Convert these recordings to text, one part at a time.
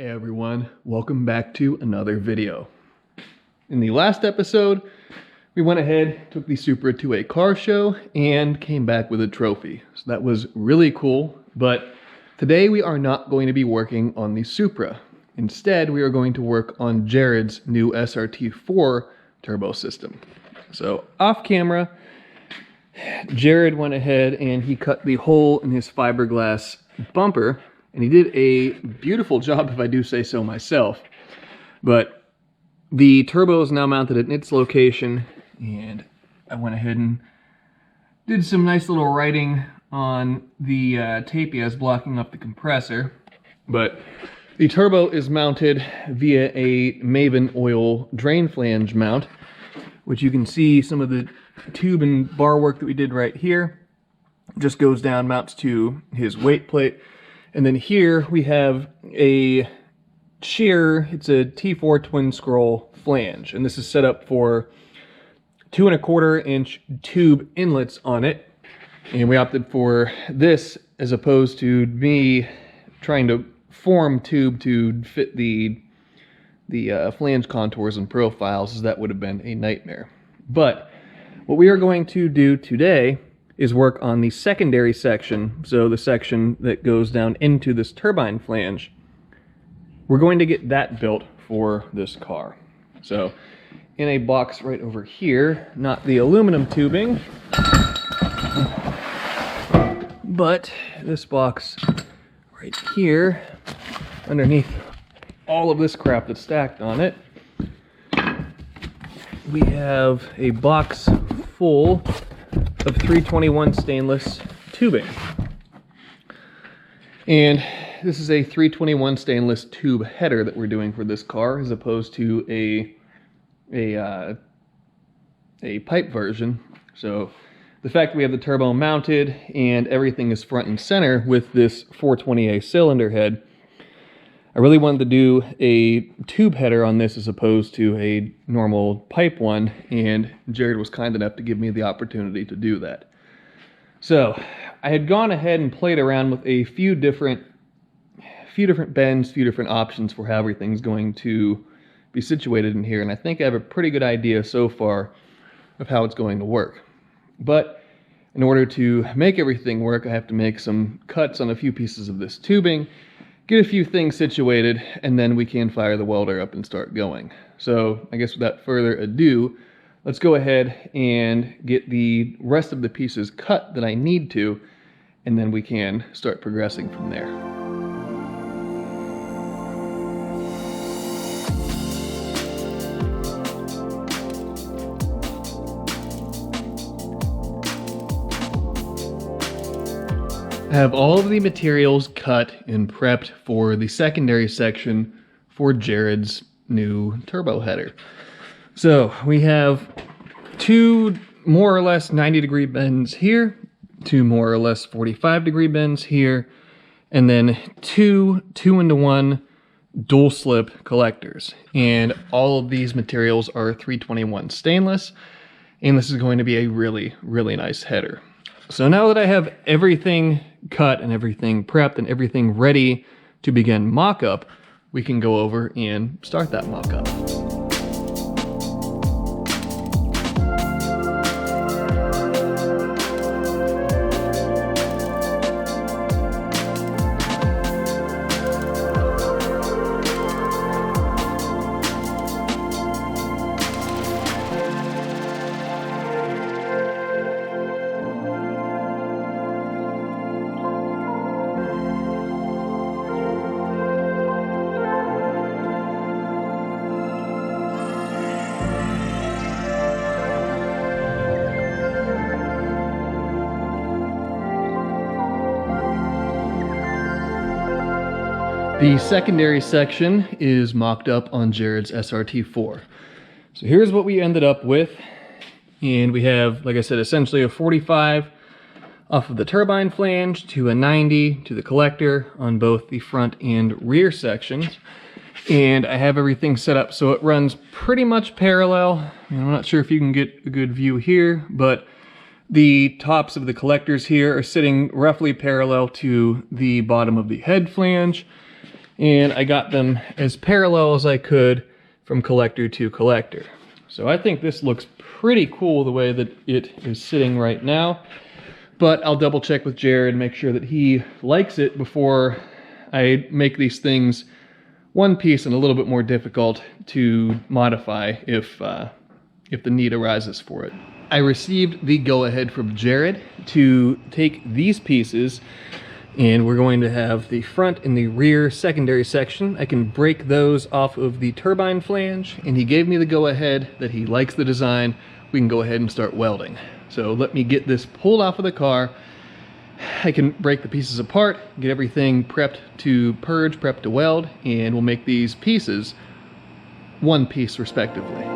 Hey everyone, welcome back to another video. In the last episode, we went ahead, took the Supra to a car show, and came back with a trophy. So that was really cool, but today we are not going to be working on the Supra. Instead, we are going to work on Jared's new SRT-4 turbo system. So off camera, Jared went ahead and he cut the hole in his fiberglass bumper. And he did a beautiful job, if I do say so myself. But the turbo is now mounted in its location, and I went ahead and did some nice little writing on the tape he has blocking up the compressor. But the turbo is mounted via a Maven oil drain flange mount, which you can see some of the tube and bar work that we did right here. Just goes down, mounts to his weight plate. And then here we have a shear, it's a T4 twin scroll flange, and this is set up for 2¼ inch tube inlets on it. And we opted for this as opposed to me trying to form tube to fit the flange contours and profiles, as that would have been a nightmare. But what we are going to do today is work on the secondary section, so the section that goes down into this turbine flange. We're going to get that built for this car. So in a box right over here, not the aluminum tubing, but this box right here, underneath all of this crap that's stacked on it, we have a box full of 321 stainless tubing. And this is a 321 stainless tube header that we're doing for this car, as opposed to a pipe version. So the fact that we have the turbo mounted and everything is front and center with this 420A cylinder head, I really wanted to do a tube header on this as opposed to a normal pipe one, and Jared was kind enough to give me the opportunity to do that. So I had gone ahead and played around with a few different bends, few different options for how everything's going to be situated in here, and I think I have a pretty good idea so far of how it's going to work. But in order to make everything work, I have to make some cuts on a few pieces of this tubing, get a few things situated, and then we can fire the welder up and start going. So I guess without further ado, let's go ahead and get the rest of the pieces cut that I need to, and then we can start progressing from there. I have all of the materials cut and prepped for the secondary section for Jared's new turbo header. So we have two more or less 90-degree bends here, two more or less 45-degree bends here, and then two 2-into-1 dual slip collectors. And all of these materials are 321 stainless, and this is going to be a really, really nice header. So now that I have everything cut and everything prepped and everything ready to begin mock-up, we can go over and start that mock-up. The secondary section is mocked up on Jared's SRT-4. So here's what we ended up with. And we have, like I said, essentially a 45 off of the turbine flange to a 90 to the collector on both the front and rear sections. And I have everything set up so it runs pretty much parallel. I'm not sure if you can get a good view here, but the tops of the collectors here are sitting roughly parallel to the bottom of the head flange. and I got them as parallel as I could from collector to collector. So I think this looks pretty cool the way that it is sitting right now, but I'll double check with Jared, make sure that he likes it before I make these things one piece and a little bit more difficult to modify if the need arises for it. I received the go-ahead from Jared to take these pieces, and we're going to have the front and the rear secondary section. I can break those off of the turbine flange, and he gave me the go-ahead that he likes the design. We can go ahead and start welding. So let me get this pulled off of the car. I can break the pieces apart, get everything prepped to purge, prepped to weld, and we'll make these pieces one piece respectively.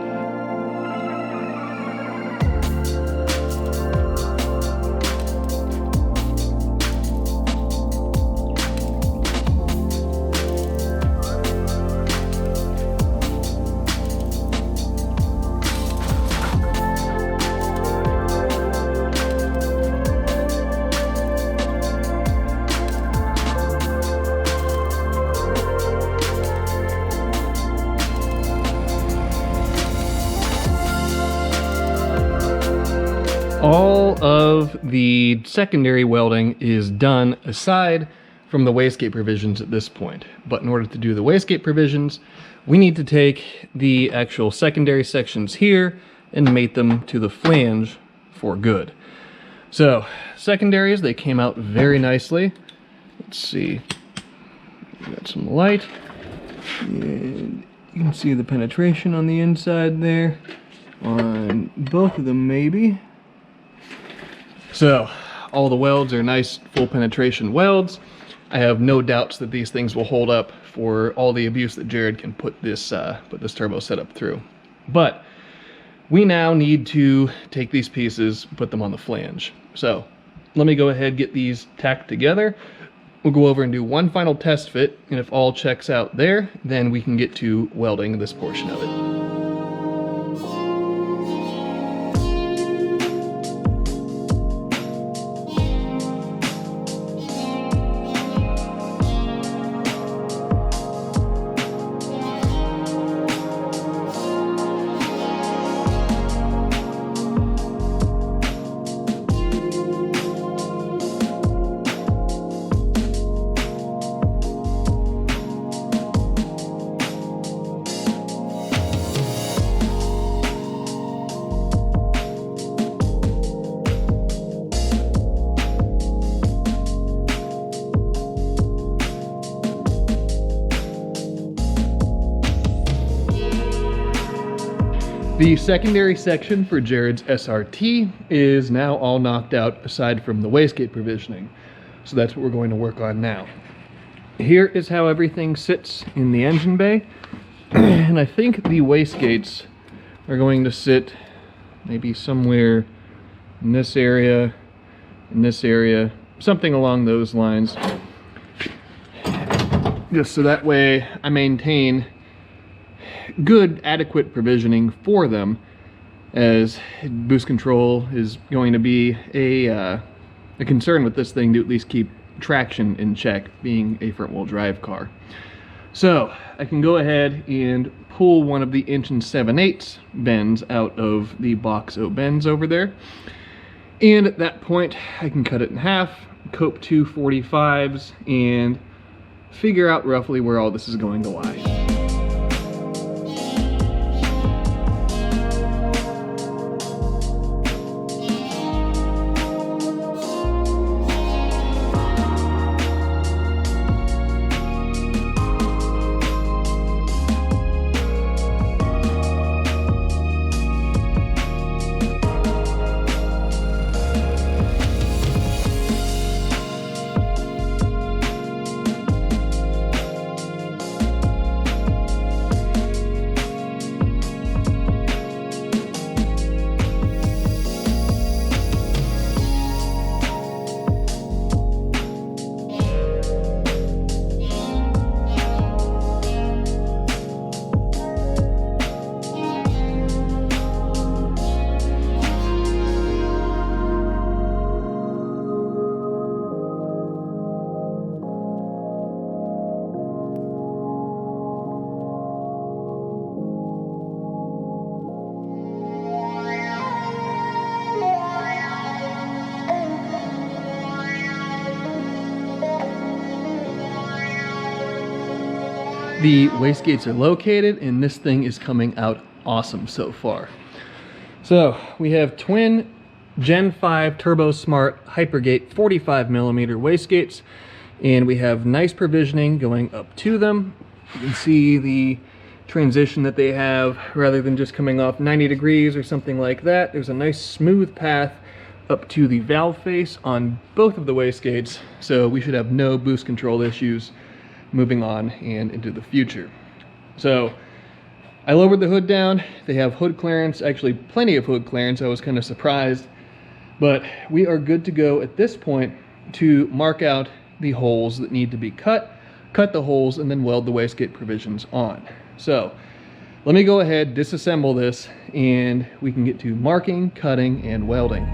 All of the secondary welding is done aside from the wastegate provisions at this point. But in order to do the wastegate provisions, we need to take the actual secondary sections here and mate them to the flange for good. So, secondaries, they came out very nicely. Let's see. Got some light. And you can see the penetration on the inside there. On both of them, maybe. So, all the welds are nice full penetration welds. I have no doubts that these things will hold up for all the abuse that Jared can put this turbo setup through. But we now need to take these pieces, put them on the flange. So let me go ahead, get these tacked together. We'll go over and do one final test fit, and if all checks out there, then we can get to welding this portion of it. The secondary section for Jared's SRT is now all knocked out aside from the wastegate provisioning. So that's what we're going to work on now. Here is how everything sits in the engine bay. And I think the wastegates are going to sit maybe somewhere in this area, something along those lines. Just so that way I maintain good, adequate provisioning for them, as boost control is going to be a concern with this thing to at least keep traction in check, being a front-wheel drive car. So I can go ahead and pull one of the 1 7/8 bends out of the box O bends over there, and at that point I can cut it in half, cope 2 45s, and figure out roughly where all this is going to lie. the wastegates are located, and this thing is coming out awesome so far. So we have twin Gen 5 Turbo Smart Hypergate 45mm wastegates, and we have nice provisioning going up to them. You can see the transition that they have, rather than just coming off 90 degrees or something like that. There's a nice smooth path up to the valve face on both of the wastegates, so we should have no boost control issues moving on and into the future. So I lowered the hood down. They have hood clearance, actually plenty of hood clearance. I was kind of surprised, but we are good to go at this point to mark out the holes that need to be cut the holes, and then weld the wastegate provisions on. So let me go ahead, disassemble this, and we can get to marking, cutting, and welding.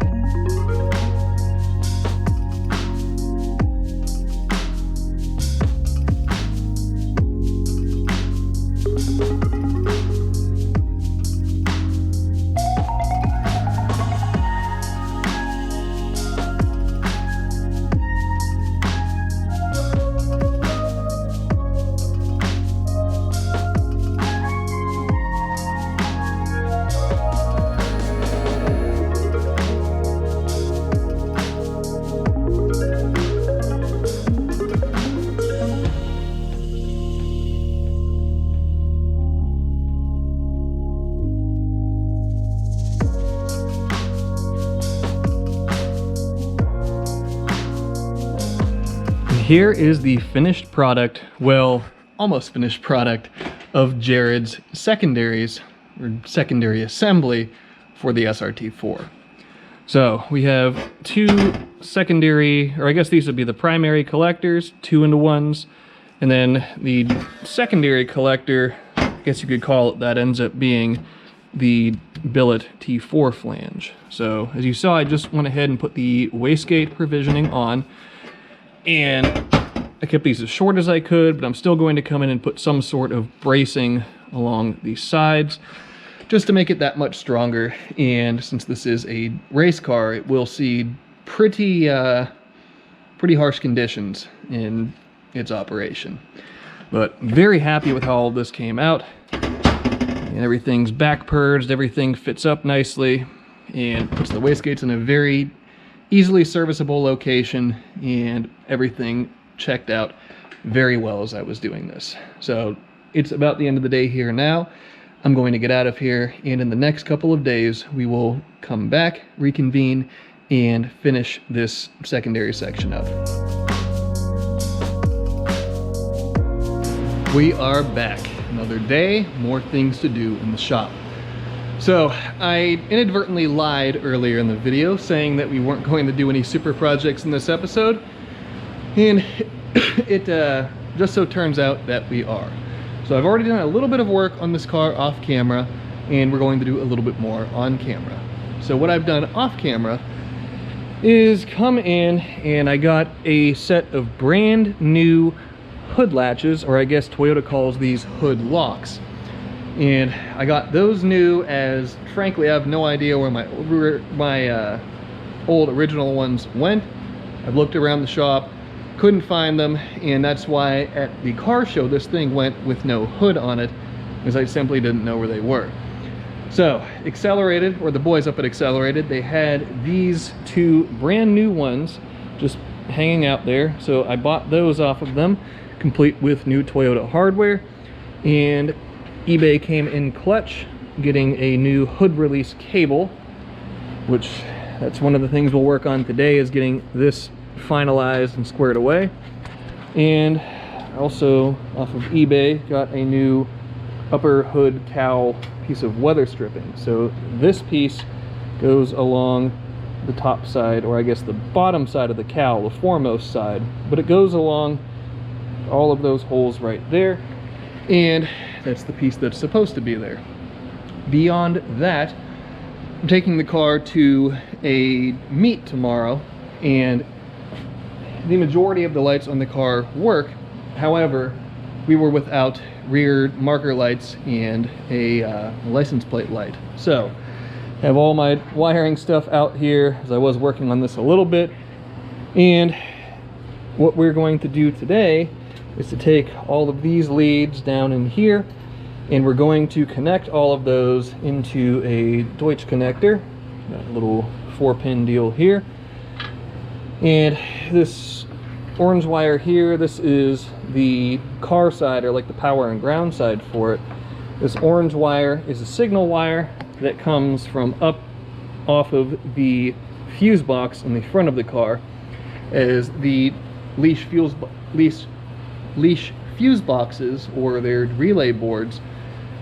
Here is the finished product, well, almost finished product of Jared's secondaries, or secondary assembly for the SRT-4. So we have two secondary, or I guess these would be the primary collectors, 2-into-1s, and then the secondary collector, I guess you could call it, that ends up being the billet T4 flange. So as you saw, I just went ahead and put the wastegate provisioning on, and I kept these as short as I could, but I'm still going to come in and put some sort of bracing along the sides just to make it that much stronger. And since this is a race car, it will see pretty harsh conditions in its operation. But very happy with how all this came out. And everything's back purged, everything fits up nicely, and puts the wastegates in a very easily serviceable location, and everything checked out very well as I was doing this. So it's about the end of the day here now. I'm going to get out of here, and in the next couple of days we will come back, reconvene, and finish this secondary section up. We are back. Another day, more things to do in the shop. So I inadvertently lied earlier in the video saying that we weren't going to do any Supra projects in this episode, and it just so turns out that we are. So I've already done a little bit of work on this car off camera, and we're going to do a little bit more on camera. So what I've done off camera is come in and I got a set of brand new hood latches, or I guess Toyota calls these hood locks. And I got those new, as frankly I have no idea where my old original ones went. I've looked around the shop, couldn't find them, and that's why at the car show this thing went with no hood on it, because I simply didn't know where they were. So Accelerated, or the boys up at Accelerated, they had these two brand new ones just hanging out there, so I bought those off of them, complete with new Toyota hardware. And eBay came in clutch, getting a new hood release cable, which that's one of the things we'll work on today, is getting this finalized and squared away. And also off of eBay got a new upper hood cowl piece of weather stripping. So this piece goes along the top side, or I guess the bottom side of the cowl, the foremost side, but it goes along all of those holes right there, and that's the piece that's supposed to be there. Beyond that, I'm taking the car to a meet tomorrow, and the majority of the lights on the car work. However, we were without rear marker lights and a license plate light. So I have all my wiring stuff out here, as I was working on this a little bit. And what we're going to do today is to take all of these leads down in here, and we're going to connect all of those into a Deutsch connector, that little 4-pin deal here. And this orange wire here, this is the car side, or like the power and ground side for it. This orange wire is a signal wire that comes from up off of the fuse box in the front of the car, as the leash fuse boxes, or their relay boards,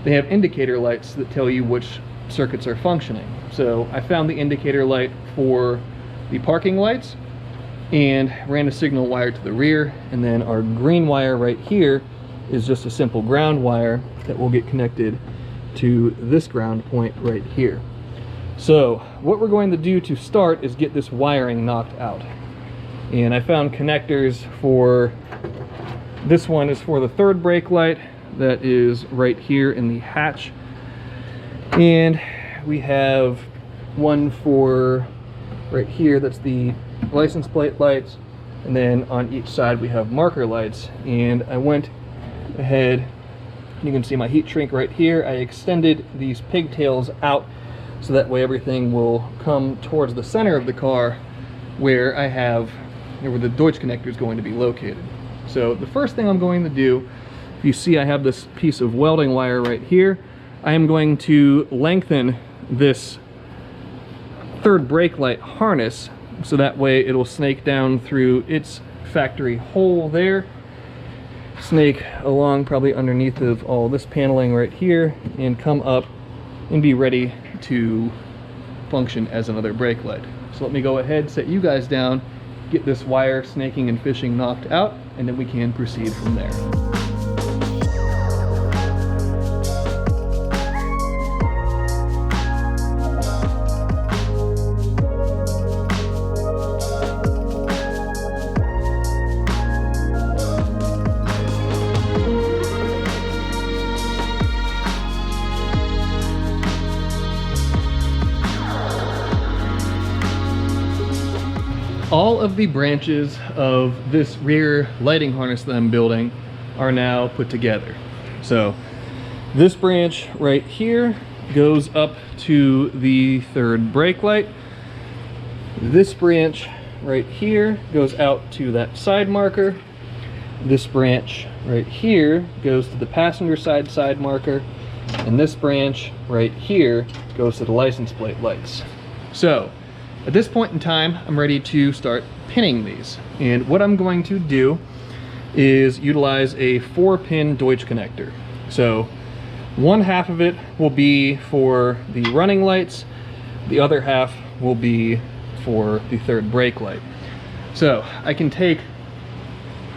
they have indicator lights that tell you which circuits are functioning. So I found the indicator light for the parking lights and ran a signal wire to the rear, and then our green wire right here is just a simple ground wire that will get connected to this ground point right here. So what we're going to do to start is get this wiring knocked out. And I found connectors for, this one is for the third brake light, that is right here in the hatch. And we have one for right here, that's the license plate lights. And then on each side we have marker lights. And I went ahead, you can see my heat shrink right here. I extended these pigtails out so that way everything will come towards the center of the car where the Deutsch connector is going to be located. So the first thing I'm going to do, if you see I have this piece of welding wire right here, I am going to lengthen this third brake light harness so that way it'll snake down through its factory hole there, snake along probably underneath of all this paneling right here, and come up and be ready to function as another brake light. So let me go ahead, set you guys down, get this wire snaking and fishing knocked out, and then we can proceed from there. All of the branches of this rear lighting harness that I'm building are now put together. So this branch right here goes up to the third brake light. This branch right here goes out to that side marker. This branch right here goes to the passenger side marker. And this branch right here goes to the license plate lights. So at this point in time, I'm ready to start pinning these. And what I'm going to do is utilize a 4-pin Deutsch connector. So one half of it will be for the running lights, the other half will be for the third brake light. So I can take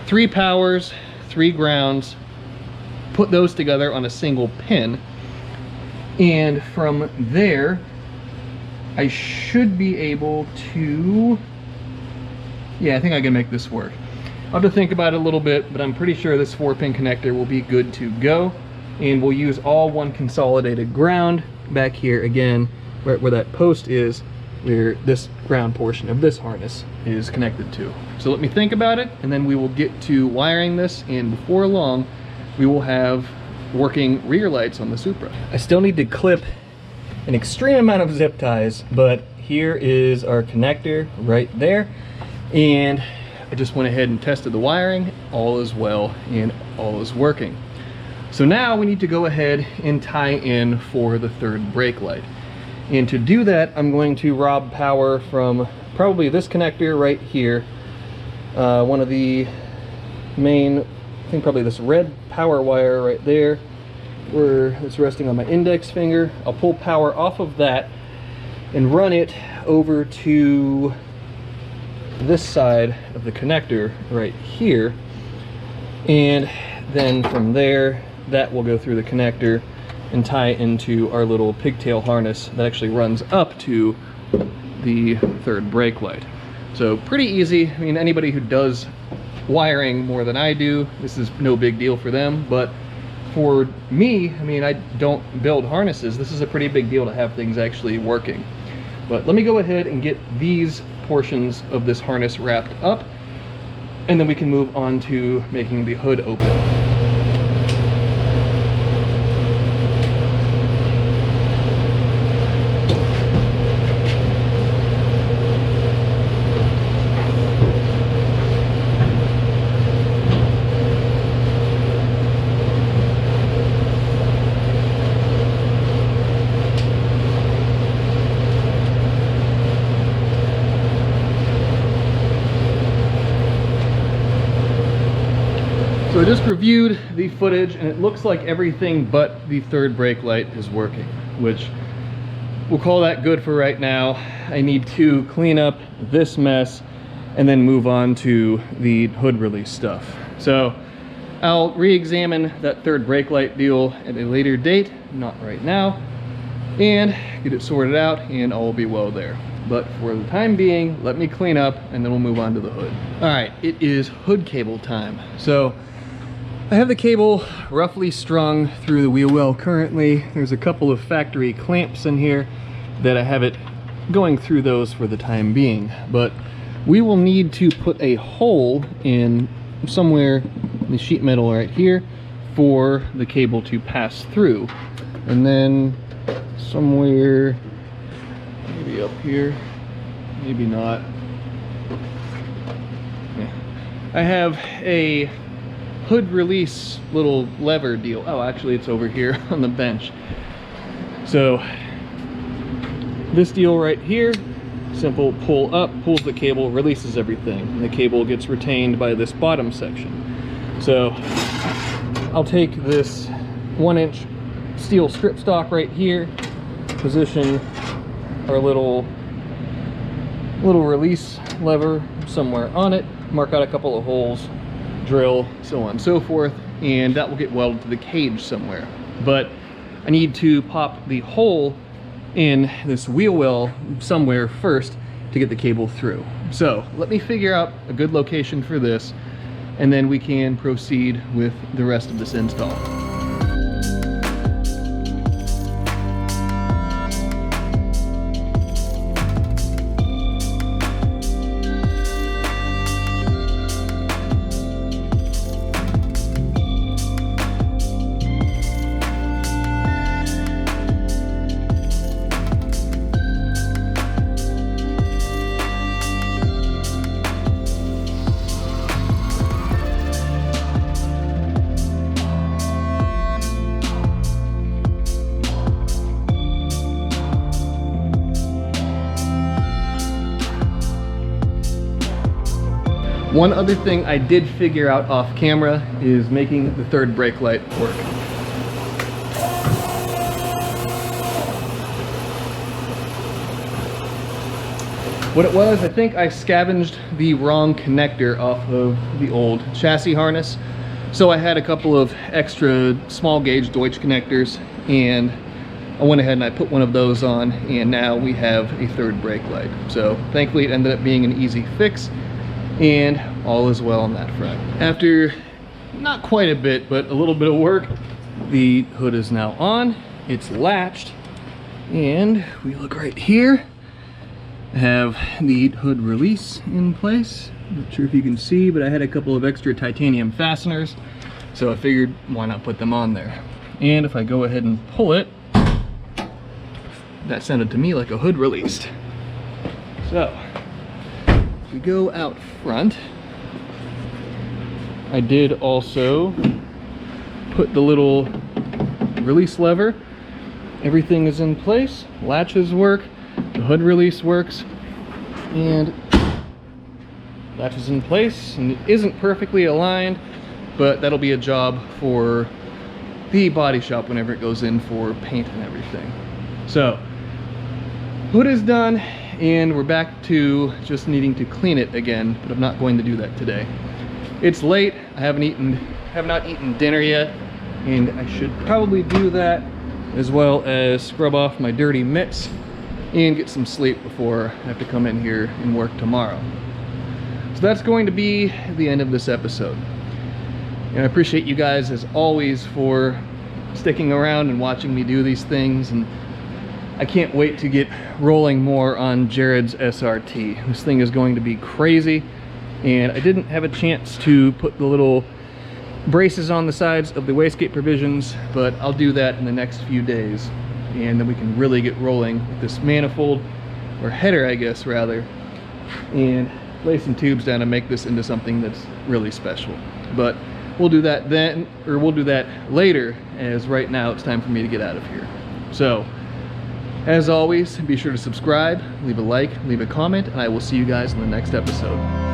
3 powers, 3 grounds, put those together on a single pin, and from there I should be able to, yeah, I think I can make this work. I'll have to think about it a little bit, but I'm pretty sure this 4-pin connector will be good to go. And we'll use all one consolidated ground back here again, where that post is, where this ground portion of this harness is connected to. So let me think about it, and then we will get to wiring this, and before long, we will have working rear lights on the Supra. I still need to clip an extreme amount of zip ties, but here is our connector right there, and I just went ahead and tested the wiring. All is well and all is working. So now we need to go ahead and tie in for the third brake light, and to do that I'm going to rob power from probably this connector right here, one of the main, I think probably this red power wire right there where it's resting on my index finger. I'll pull power off of that and run it over to this side of the connector right here, and then from there that will go through the connector and tie into our little pigtail harness that actually runs up to the third brake light. So pretty easy. I mean, anybody who does wiring more than I do, this is no big deal for them, but for me, I mean, I don't build harnesses. This is a pretty big deal to have things actually working. But let me go ahead and get these portions of this harness wrapped up, and then we can move on to making the hood open. So I just reviewed the footage and it looks like everything but the third brake light is working, which we'll call that good for right now. I need to clean up this mess and then move on to the hood release stuff. So I'll re-examine that third brake light deal at a later date, not right now, and get it sorted out and all will be well there. But for the time being, let me clean up and then we'll move on to the hood. All right, it is hood cable time. So I have the cable roughly strung through the wheel well currently. There's a couple of factory clamps in here that I have it going through those for the time being. But we will need to put a hole in somewhere in the sheet metal right here for the cable to pass through. And then somewhere, maybe up here, maybe not. Yeah. I have a hood release little lever deal. Oh, actually it's over here on the bench. So this deal right here, simple pull up, pulls the cable, releases everything, and the cable gets retained by this bottom section. So I'll take this 1-inch steel strip stock right here, position our little release lever somewhere on it, mark out a couple of holes, drill, so on and so forth, and that will get welded to the cage somewhere. But I need to pop the hole in this wheel well somewhere first to get the cable through. So let me figure out a good location for this, and then we can proceed with the rest of this install. One other thing I did figure out off camera is making the third brake light work. What it was, I think I scavenged the wrong connector off of the old chassis harness. So I had a couple of extra small gauge Deutsch connectors, and I went ahead and I put one of those on, and now we have a third brake light. So thankfully it ended up being an easy fix, and all is well on that front. After not quite a bit, but a little bit of work, the hood is now on, it's latched, and we look right here. I have the hood release in place. Not sure if you can see, but I had a couple of extra titanium fasteners, so I figured why not put them on there. And if I go ahead and pull it, that sounded to me like a hood released. So we go out front. I did also put the little release lever. Everything is in place. Latches work. The hood release works. And latches in place. And it isn't perfectly aligned, but that'll be a job for the body shop whenever it goes in for paint and everything. So hood is done, and we're back to just needing to clean it again, but I'm not going to do that today. It's late, I have not eaten dinner yet, and I should probably do that, as well as scrub off my dirty mitts and get some sleep before I have to come in here and work tomorrow. So that's going to be the end of this episode. And I appreciate you guys as always for sticking around and watching me do these things, and I can't wait to get rolling more on Jared's SRT. This thing is going to be crazy, And I didn't have a chance to put the little braces on the sides of the wastegate provisions, but I'll do that in the next few days, and then we can really get rolling with this manifold, or header I guess rather, and lay some tubes down and make this into something that's really special. But we'll do that then, or we'll do that later, as right now it's time for me to get out of here. So as always, be sure to subscribe, leave a like, leave a comment, and I will see you guys in the next episode.